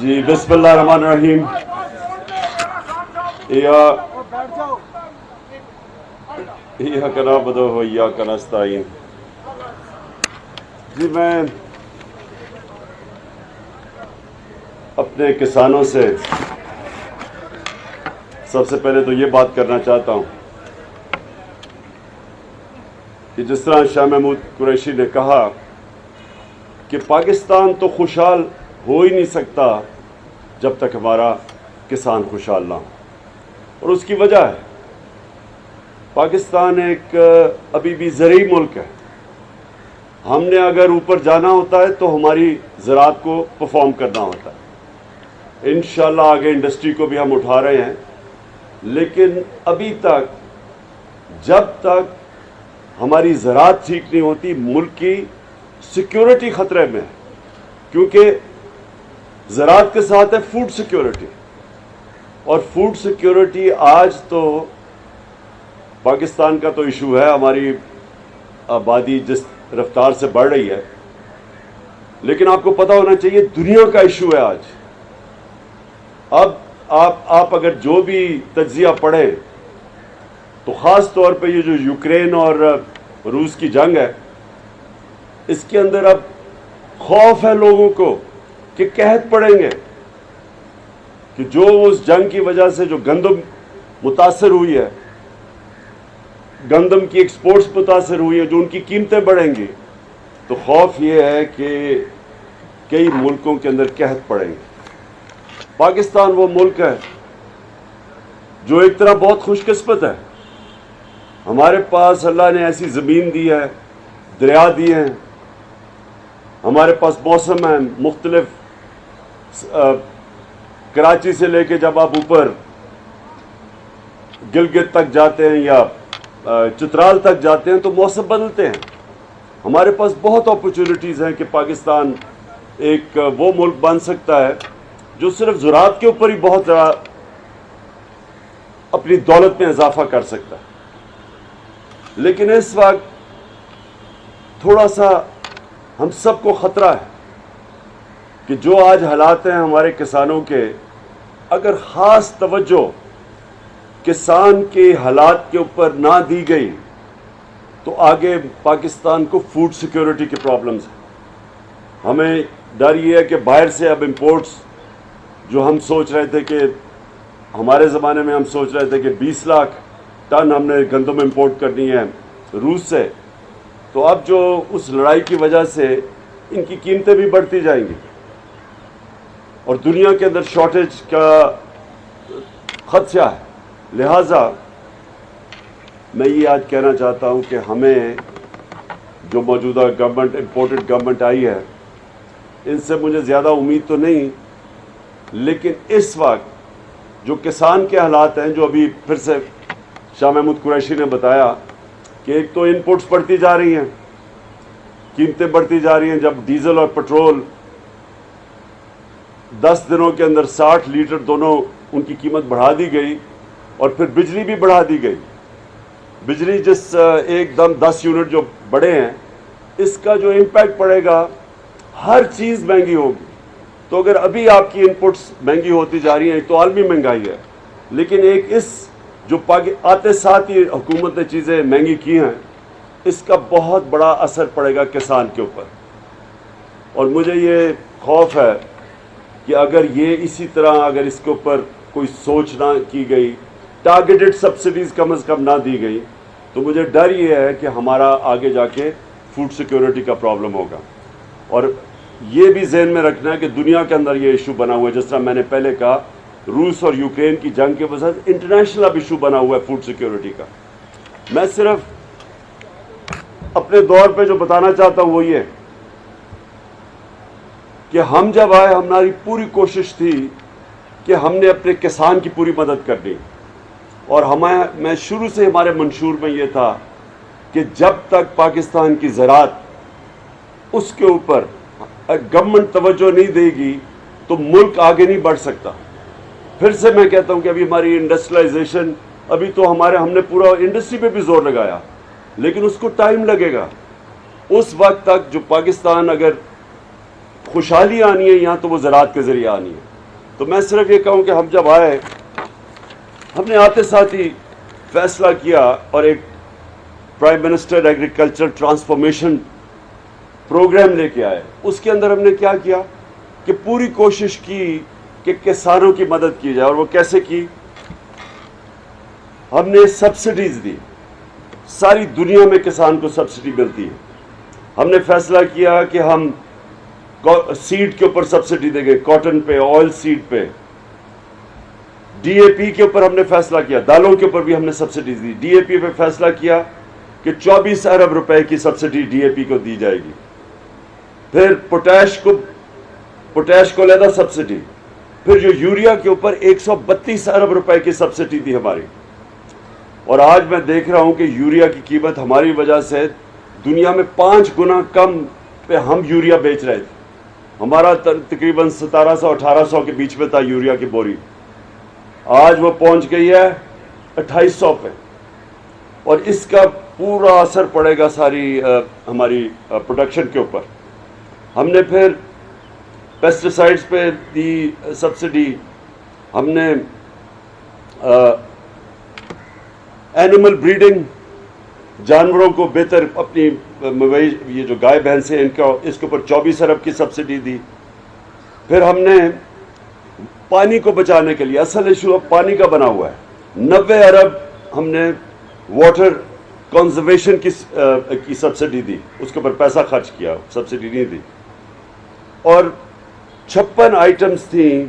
جی بسم اللہ الرحمن الرحیم. ایاک نعبد و ایاک نستعین. جی میں اپنے کسانوں سے سب سے پہلے تو یہ بات کرنا چاہتا ہوں کہ جس طرح شاہ محمود قریشی نے کہا کہ پاکستان تو خوشحال ہو ہی نہیں سکتا جب تک ہمارا کسان خوشحال نہ ہو، اور اس کی وجہ ہے پاکستان ایک ابھی بھی زرعی ملک ہے. ہم نے اگر اوپر جانا ہوتا ہے تو ہماری زراعت کو پرفارم کرنا ہوتا ہے. انشاءاللہ آگے انڈسٹری کو بھی ہم اٹھا رہے ہیں، لیکن ابھی تک جب تک ہماری زراعت ٹھیک نہیں ہوتی ملک کی سیکیورٹی خطرے میں ہے، کیونکہ زراعت کے ساتھ ہے فوڈ سیکیورٹی، اور فوڈ سیکیورٹی آج تو پاکستان کا تو ایشو ہے. ہماری آبادی جس رفتار سے بڑھ رہی ہے، لیکن آپ کو پتہ ہونا چاہیے دنیا کا ایشو ہے آج. اب آپ اگر جو بھی تجزیہ پڑھیں تو خاص طور پہ یہ جو یوکرین اور روس کی جنگ ہے، اس کے اندر اب خوف ہے لوگوں کو کہ قحط پڑیں گے، کہ جو اس جنگ کی وجہ سے جو گندم متاثر ہوئی ہے، گندم کی ایکسپورٹس متاثر ہوئی ہیں، جو ان کی قیمتیں بڑھیں گی، تو خوف یہ ہے کہ کئی ملکوں کے اندر قحط پڑیں گے. پاکستان وہ ملک ہے جو ایک طرح بہت خوش قسمت ہے. ہمارے پاس اللہ نے ایسی زمین دی ہے، دریا دیے ہیں، ہمارے پاس موسم ہیں مختلف. کراچی سے لے کے جب آپ اوپر گلگت تک جاتے ہیں یا چترال تک جاتے ہیں تو موسم بدلتے ہیں. ہمارے پاس بہت اپرچونٹیز ہیں کہ پاکستان ایک وہ ملک بن سکتا ہے جو صرف زراعت کے اوپر ہی بہت زیادہ اپنی دولت میں اضافہ کر سکتا ہے. لیکن اس وقت تھوڑا سا ہم سب کو خطرہ ہے کہ جو آج حالات ہیں ہمارے کسانوں کے، اگر خاص توجہ کسان کے حالات کے اوپر نہ دی گئی تو آگے پاکستان کو فوڈ سیکیورٹی کے پرابلمز ہیں. ہمیں ڈر یہ ہے کہ باہر سے اب امپورٹس جو ہم سوچ رہے تھے کہ ہمارے زمانے میں ہم سوچ رہے تھے کہ 20 لاکھ ٹن ہم نے گندم امپورٹ کرنی ہے روس سے، تو اب جو اس لڑائی کی وجہ سے ان کی قیمتیں بھی بڑھتی جائیں گی اور دنیا کے اندر شارٹیج کا خدشہ ہے. لہٰذا میں یہ آج کہنا چاہتا ہوں کہ ہمیں جو موجودہ گورنمنٹ امپورٹڈ گورنمنٹ آئی ہے، ان سے مجھے زیادہ امید تو نہیں، لیکن اس وقت جو کسان کے حالات ہیں، جو ابھی پھر سے شاہ محمود قریشی نے بتایا کہ ایک تو ان پٹس بڑھتی جا رہی ہیں، قیمتیں بڑھتی جا رہی ہیں. جب ڈیزل اور پٹرول 10 دنوں کے اندر 60 لیٹر دونوں ان کی قیمت بڑھا دی گئی، اور پھر بجلی بھی بڑھا دی گئی. بجلی جس ایک دم 10 یونٹ جو بڑھے ہیں، اس کا جو امپیکٹ پڑے گا، ہر چیز مہنگی ہوگی. تو اگر ابھی آپ کی انپٹس مہنگی ہوتی جا رہی ہیں تو عالمی مہنگائی ہے، لیکن ایک اس جو آتے ساتھ ہی حکومت نے چیزیں مہنگی کی ہیں، اس کا بہت بڑا اثر پڑے گا کسان کے اوپر. اور مجھے یہ خوف ہے کہ اگر یہ اسی طرح اگر اس کے اوپر کوئی سوچ نہ کی گئی، ٹارگیٹڈ سبسڈیز کم از کم نہ دی گئی، تو مجھے ڈر یہ ہے کہ ہمارا آگے جا کے فوڈ سیکیورٹی کا پرابلم ہوگا. اور یہ بھی ذہن میں رکھنا ہے کہ دنیا کے اندر یہ ایشو بنا ہوا ہے. جس طرح میں نے پہلے کہا، روس اور یوکرین کی جنگ کے وجہ سے انٹرنیشنل اب ایشو بنا ہوا ہے فوڈ سیکیورٹی کا. میں صرف اپنے دور پہ جو بتانا چاہتا ہوں وہ یہ کہ ہم جب آئے، ہماری پوری کوشش تھی کہ ہم نے اپنے کسان کی پوری مدد کرنی، اور میں شروع سے ہمارے منشور میں یہ تھا کہ جب تک پاکستان کی زراعت اس کے اوپر گورنمنٹ توجہ نہیں دے گی تو ملک آگے نہیں بڑھ سکتا. پھر سے میں کہتا ہوں کہ ابھی ہماری انڈسٹریلائزیشن، ابھی تو ہم نے پورا انڈسٹری پہ بھی زور لگایا، لیکن اس کو ٹائم لگے گا. اس وقت تک جو پاکستان اگر خوشحالی آنی ہے یہاں، تو وہ زراعت کے ذریعے آنی ہے. تو میں صرف یہ کہوں کہ ہم جب آئے ہم نے آتے ساتھ ہی فیصلہ کیا اور ایک prime minister agriculture transformation programme لے کے آئے. اس کے اندر ہم نے کیا کیا کہ پوری کوشش کی کہ کسانوں کی مدد کی جائے. اور وہ کیسے کی؟ ہم نے سبسڈیز دی. ساری دنیا میں کسان کو سبسڈی ملتی ہے. ہم نے فیصلہ کیا کہ ہم سیڈ کے اوپر سبسڈی دیں گے, کاٹن پہ, آئل سیڈ پہ, ڈی اے پی کے اوپر ہم نے فیصلہ کیا, دالوں کے اوپر بھی ہم نے سبسڈی دی. ڈی اے پی پہ فیصلہ کیا کہ 24 ارب روپے کی سبسڈی ڈی اے پی کو دی جائے گی. پھر پوٹیش کو علیحدہ سبسڈی. پھر جو یوریا کے اوپر 132 ارب روپے کی سبسڈی تھی ہماری. اور آج میں دیکھ رہا ہوں کہ یوریا کی قیمت ہماری وجہ سے دنیا میں 5 گنا کم پہ ہم یوریا بیچ رہے تھے. ہمارا تقریباً 1700-1800 کے بیچ میں تھا یوریا کی بوری. آج وہ پہنچ گئی ہے 2800 پہ. اور اس کا پورا اثر پڑے گا ساری ہماری پروڈکشن کے اوپر. ہم نے پھر پیسٹیسائڈز پہ دی سبسڈی. ہم نے اینیمل بریڈنگ, جانوروں کو بہتر اپنی یہ جو گائے بھینس ہیں ان کا, اس کے اوپر 24 ارب کی سبسڈی دی. پھر ہم نے پانی کو بچانے کے لیے, اصل ایشو اب پانی کا بنا ہوا ہے, 90 ارب ہم نے واٹر کنزرویشن کی سبسڈی دی. اس کے اوپر پیسہ خرچ کیا, سبسڈی نہیں دی. اور 56 آئٹمز تھیں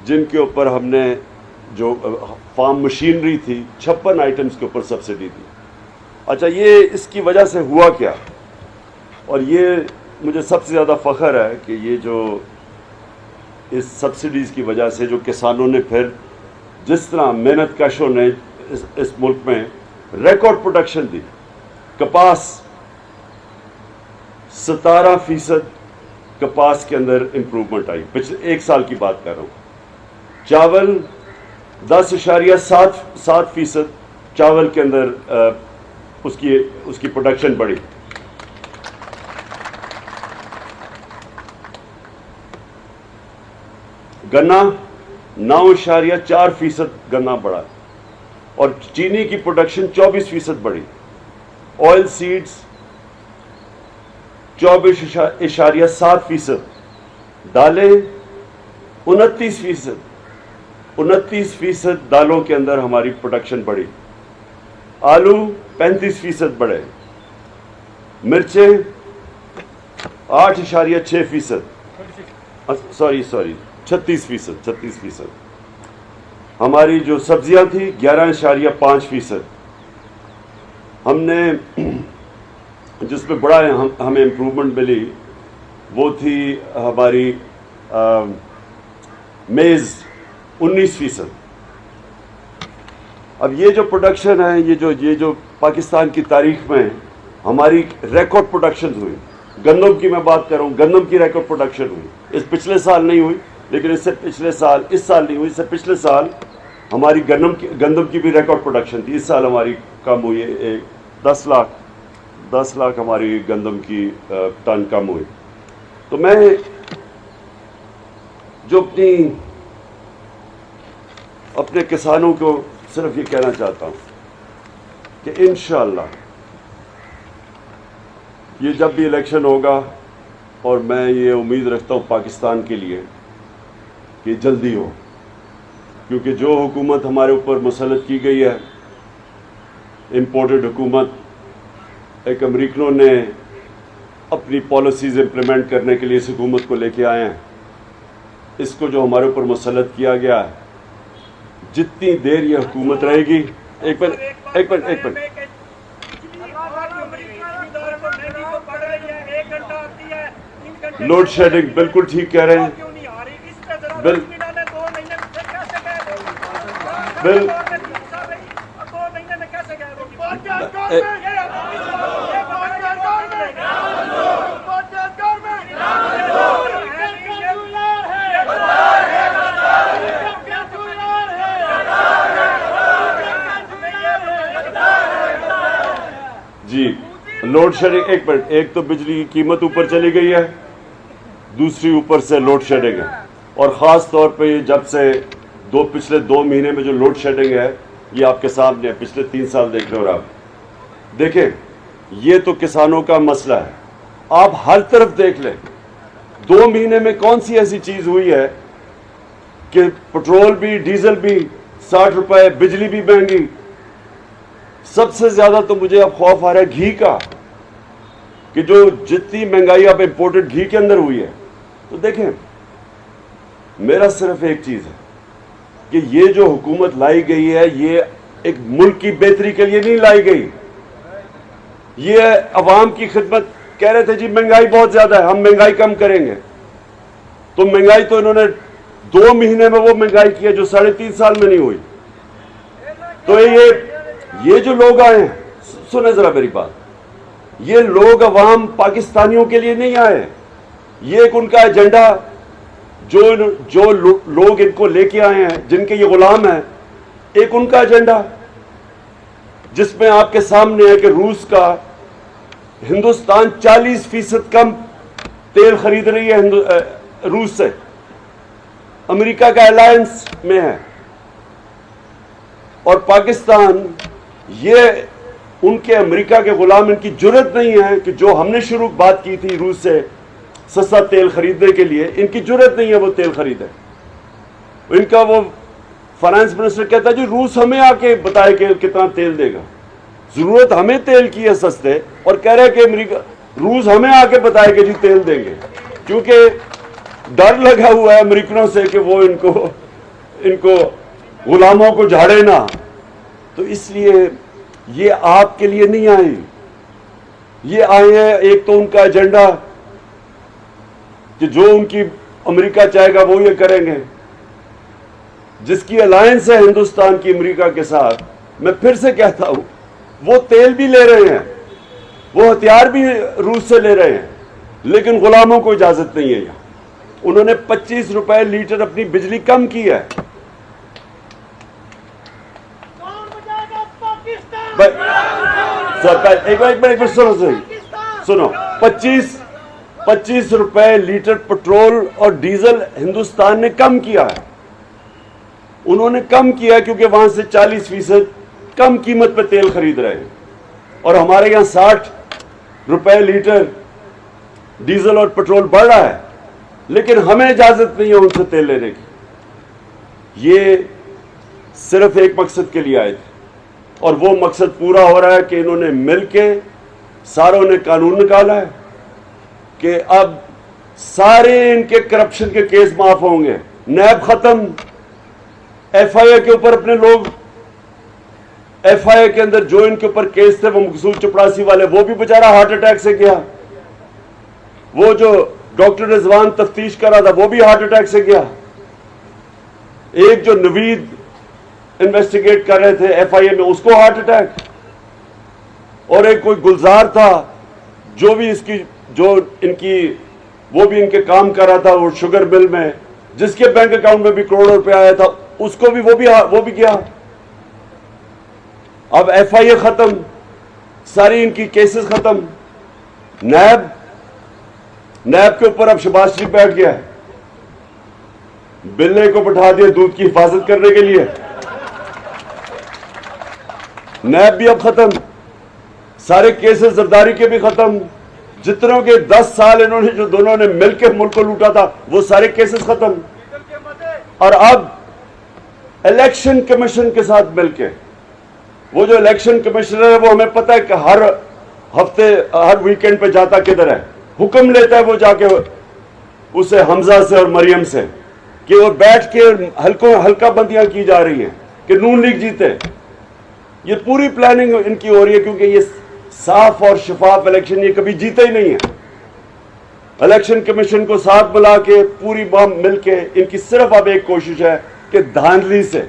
جن کے اوپر ہم نے, جو فارم مشینری تھی, 56 آئٹمز کے اوپر سبسڈی دی. اچھا, یہ اس کی وجہ سے ہوا کیا؟ اور یہ مجھے سب سے زیادہ فخر ہے کہ یہ جو اس سبسڈیز کی وجہ سے جو کسانوں نے پھر جس طرح محنت کشوں نے اس ملک میں ریکارڈ پروڈکشن دی. کپاس 17% کپاس کے اندر امپروومنٹ آئی, پچھلے 1 سال کی بات کر رہا ہوں. چاول 10.7% چاول کے اندر اس کی پروڈکشن بڑھی. گنا 9.4% گنا بڑھا. اور چینی کی پروڈکشن 24% بڑھی. Oil seeds 24.7%. دالیں 29% دالوں کے اندر ہماری پروڈکشن بڑھی. آلو 35% بڑھے. مرچیں 8.6%, سوری 36%. ہماری جو سبزیاں تھیں 11.5%. ہم نے جس میں بڑا ہمیں امپروومنٹ ملی وہ تھی ہماری میز 19%. اب یہ جو پروڈکشن ہے, یہ جو پاکستان کی تاریخ میں ہماری ریکارڈ پروڈکشن ہوئی. گندم کی میں بات کر رہا ہوں, گندم کی ریکارڈ پروڈکشن ہوئی. اس پچھلے سال نہیں ہوئی, لیکن اس سے پچھلے سال, اس سال نہیں ہوئی, اس سے پچھلے سال ہماری گندم کی بھی ریکارڈ پروڈکشن تھی. اس سال ہماری کم ہوئی ہے, 10 لاکھ ہماری گندم کی ٹن کم ہوئی. تو میں جو اپنے کسانوں کو صرف یہ کہنا چاہتا ہوں کہ انشاءاللہ یہ جب بھی الیکشن ہوگا, اور میں یہ امید رکھتا ہوں پاکستان کے لیے کہ جلدی ہو, کیونکہ جو حکومت ہمارے اوپر مسلط کی گئی ہے, امپورٹڈ حکومت, ایک امریکنوں نے اپنی پالیسیز امپلیمنٹ کرنے کے لیے اس حکومت کو لے کے آئے ہیں. اس کو جو ہمارے اوپر مسلط کیا گیا ہے, جتنی دیر یہ حکومت رہے گی, ایک منٹ لوڈ شیڈنگ, بالکل ٹھیک کہہ رہے ہیں. جی, لوڈ شیڈنگ, ایک منٹ, ایک تو بجلی کی قیمت اوپر چلی گئی ہے, دوسری اوپر سے لوڈ شیڈنگ ہے. اور خاص طور پہ جب سے پچھلے 2 مہینے میں جو لوڈ شیڈنگ ہے یہ آپ کے سامنے ہے. پچھلے 3 سال دیکھ رہے ہو آپ. دیکھیں یہ تو کسانوں کا مسئلہ ہے. آپ ہر طرف دیکھ لیں 2 مہینے میں کون سی ایسی چیز ہوئی ہے کہ پٹرول بھی ڈیزل بھی 60 روپے, بجلی بھی مہنگی. سب سے زیادہ تو مجھے اب خوف آ رہا ہے گھی کا, کہ جو جتنی مہنگائی اب امپورٹڈ گھی کے اندر ہوئی ہے. تو دیکھیں میرا صرف ایک چیز ہے کہ یہ جو حکومت لائی گئی ہے یہ ایک ملک کی بہتری کے لیے نہیں لائی گئی. یہ عوام کی خدمت. کہہ رہے تھے جی مہنگائی بہت زیادہ ہے, ہم مہنگائی کم کریں گے. تو مہنگائی تو انہوں نے 2 مہینے میں وہ مہنگائی کی ہے جو 3.5 سال میں نہیں ہوئی. تو یہ جو لوگ آئے ہیں, سنیں ذرا میری بات, یہ لوگ عوام پاکستانیوں کے لیے نہیں آئے. یہ ایک ان کا ایجنڈا, جو لوگ ان کو لے کے آئے ہیں جن کے یہ غلام ہیں, ایک ان کا ایجنڈا جس میں آپ کے سامنے ہے کہ روس کا ہندوستان 40% کم تیل خرید رہی ہے روس سے. امریکہ کا الائنس میں ہے. اور پاکستان, یہ ان کے امریکہ کے غلام, ان کی جرت نہیں ہے کہ جو ہم نے شروع بات کی تھی روس سے سستا تیل خریدنے کے لیے, ان کی جرت نہیں ہے وہ تیل خریدے. ان کا وہ فائنانس منسٹر کہتا ہے جی روس ہمیں آ کے بتائے کہ کتنا تیل دے گا. ضرورت ہمیں تیل کی ہے سستے, اور کہہ رہے کہ امریکہ روس ہمیں آ کے بتائے کہ جی تیل دیں گے, کیونکہ ڈر لگا ہوا ہے امریکنوں سے کہ وہ ان کو غلاموں کو جھاڑے نہ. تو اس لیے یہ آپ کے لیے نہیں آئے, یہ آئے ہیں ایک تو ان کا ایجنڈا کہ جو ان کی امریکہ چاہے گا وہ یہ کریں گے. جس کی الائنس ہے ہندوستان کی امریکہ کے ساتھ, میں پھر سے کہتا ہوں وہ تیل بھی لے رہے ہیں, وہ ہتھیار بھی روس سے لے رہے ہیں, لیکن غلاموں کو اجازت نہیں ہے. یہاں انہوں نے 25 روپے لیٹر اپنی بجلی کم کی ہے. ایک منٹ سنو, 25 روپے لیٹر پٹرول اور ڈیزل ہندوستان نے کم کیا ہے. انہوں نے کم کیا کیونکہ وہاں سے 40% کم قیمت پہ تیل خرید رہے ہیں, اور ہمارے یہاں 60 روپے لیٹر ڈیزل اور پٹرول بڑھ رہا ہے, لیکن ہمیں اجازت نہیں ہے ان سے تیل لینے کی. یہ صرف ایک مقصد کے لیے آئے تھے, اور وہ مقصد پورا ہو رہا ہے کہ انہوں نے مل کے ساروں نے قانون نکالا ہے کہ اب سارے ان کے کرپشن کے کیس معاف ہوں گے. نیب ختم, ایف آئی اے کے اوپر اپنے لوگ, ایف آئی اے کے اندر جو ان کے اوپر کیس تھے وہ مقصود چپڑاسی والے, وہ بھی بیچارہ ہارٹ اٹیک سے گیا. وہ جو ڈاکٹر رضوان تفتیش کر رہا تھا وہ بھی ہارٹ اٹیک سے گیا. ایک جو نوید انویسٹیگیٹ کر رہے تھے ایف آئی اے میں, اس کو ہارٹ اٹیک. اور ایک کوئی گلزار تھا جو بھی وہ بھی ان کے کام کر رہا تھا وہ شوگر مل میں, جس کے بینک اکاؤنٹ میں بھی کروڑوں روپے آیا تھا, اس کو بھی وہ بھی گیا. اب ایف آئی اے ختم, ساری ان کی کیسز ختم. نیب کے اوپر اب شہباز شریف بیٹھ گیا ہے, بلے کو بٹھا دیا دودھ کی حفاظت کرنے کے لیے. نیب بھی اب ختم, سارے کیسز زرداری کے بھی ختم. جتنوں کے 10 سال انہوں نے جو دونوں نے مل کے ملک کو لوٹا تھا وہ سارے کیسز ختم. اور اب الیکشن کمیشن کے ساتھ مل کے, وہ جو الیکشن کمیشنر ہے وہ ہمیں پتہ ہے کہ ہر ہفتے ہر ویکینڈ پہ جاتا کدھر ہے, حکم لیتا ہے وہ جا کے اسے حمزہ سے اور مریم سے کہ وہ بیٹھ کے ہلکا بندیاں کی جا رہی ہیں کہ نون لیگ جیتے. یہ پوری پلاننگ ان کی ہو رہی ہے کیونکہ یہ صاف اور شفاف الیکشن یہ کبھی جیتے ہی نہیں ہے. الیکشن کمیشن کو ساتھ ملا کے پوری بام مل کے ان کی صرف اب ایک کوشش ہے کہ دھاندلی سے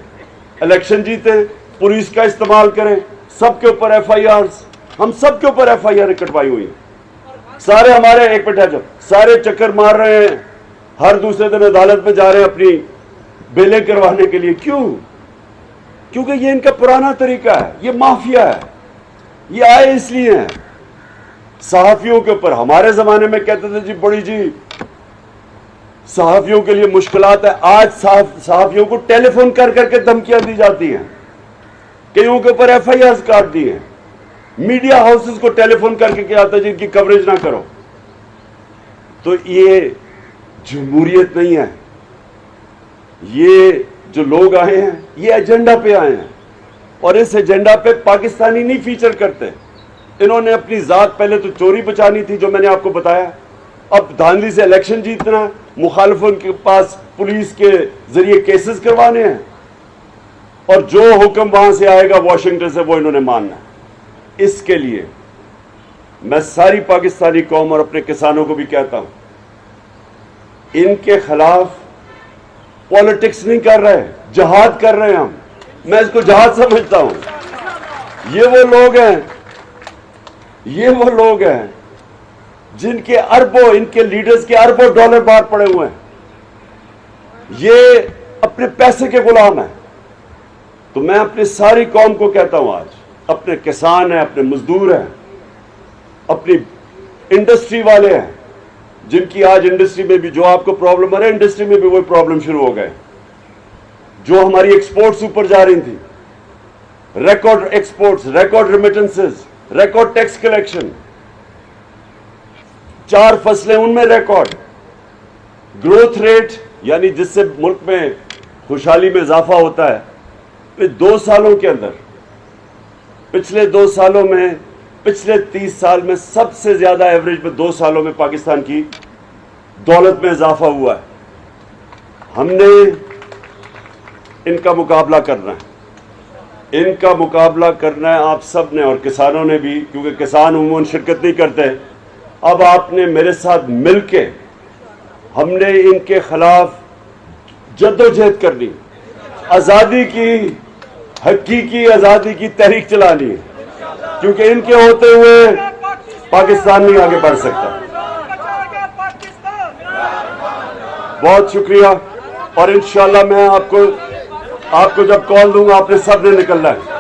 الیکشن جیتے, پولیس کا استعمال کریں, سب کے اوپر ایف آئی آرز, ہم سب کے اوپر ایف آئی آر کٹوائی ہوئی ہیں. سارے ہمارے ایک بیٹھا جب سارے چکر مار رہے ہیں, ہر دوسرے دن عدالت میں جا رہے ہیں اپنی بیلیں کروانے کے لیے. کیوں؟ کیونکہ یہ ان کا پرانا طریقہ ہے, یہ مافیا ہے. یہ آئے اس لیے ہیں صحافیوں کے اوپر. ہمارے زمانے میں کہتے تھے جی بڑی جی صحافیوں کے لیے مشکلات ہے. آج صحافیوں کو ٹیلی فون کر کر کے دھمکیاں دی جاتی ہیں, کئیوں کے اوپر ایف آئی آرز کاٹ دی ہیں. میڈیا ہاؤسز کو ٹیلی فون کر کے کیا آتا ہے جن کی کوریج نہ کرو. تو یہ جمہوریت نہیں ہے. یہ جو لوگ آئے ہیں یہ ایجنڈا پہ آئے ہیں, اور اس ایجنڈا پہ پاکستانی نہیں فیچر کرتے. انہوں نے اپنی ذات پہلے تو چوری بچانی تھی, جو میں نے آپ کو بتایا. اب دھاندلی سے الیکشن جیتنا, مخالفوں کے پاس پولیس کے ذریعے کیسز کروانے ہیں, اور جو حکم وہاں سے آئے گا واشنگٹن سے وہ انہوں نے ماننا ہے. اس کے لیے میں ساری پاکستانی قوم اور اپنے کسانوں کو بھی کہتا ہوں, ان کے خلاف پالیٹکس نہیں کر رہے, جہاد کر رہے ہیں ہم. میں اس کو جہاد سمجھتا ہوں. یہ وہ لوگ ہیں جن کے اربوں, ان کے لیڈرز کے اربوں ڈالر باہر پڑے ہوئے ہیں. یہ اپنے پیسے کے غلام ہیں. تو میں اپنی ساری قوم کو کہتا ہوں, آج اپنے کسان ہیں, اپنے مزدور ہیں, اپنی انڈسٹری والے ہیں, جن کی آج انڈسٹری میں بھی جو آپ کو پرابلم آ رہا ہے, انڈسٹری میں بھی وہی پرابلم شروع ہو گئے. جو ہماری ایکسپورٹس اوپر جا رہی تھی, record exports, record remittances, record tax collection, 4 فصلیں ان میں ریکارڈ, گروتھ ریٹ یعنی جس سے ملک میں خوشحالی میں اضافہ ہوتا ہے. 2 سالوں کے اندر, پچھلے 2 سالوں میں, پچھلے 30 سال میں سب سے زیادہ ایوریج میں 2 سالوں میں پاکستان کی دولت میں اضافہ ہوا ہے. ہم نے ان کا مقابلہ کرنا ہے, ان کا مقابلہ کرنا ہے آپ سب نے, اور کسانوں نے بھی, کیونکہ کسان عموماً شرکت نہیں کرتے. اب آپ نے میرے ساتھ مل کے ہم نے ان کے خلاف جدوجہد کرنی, آزادی کی, حقیقی آزادی کی تحریک چلانی ہے, کیونکہ ان کے ہوتے ہوئے پاکستان نہیں آگے بڑھ سکتا. بہت شکریہ, اور انشاءاللہ میں آپ کو جب کال دوں گا آپ نے سب نے نکلنا ہے.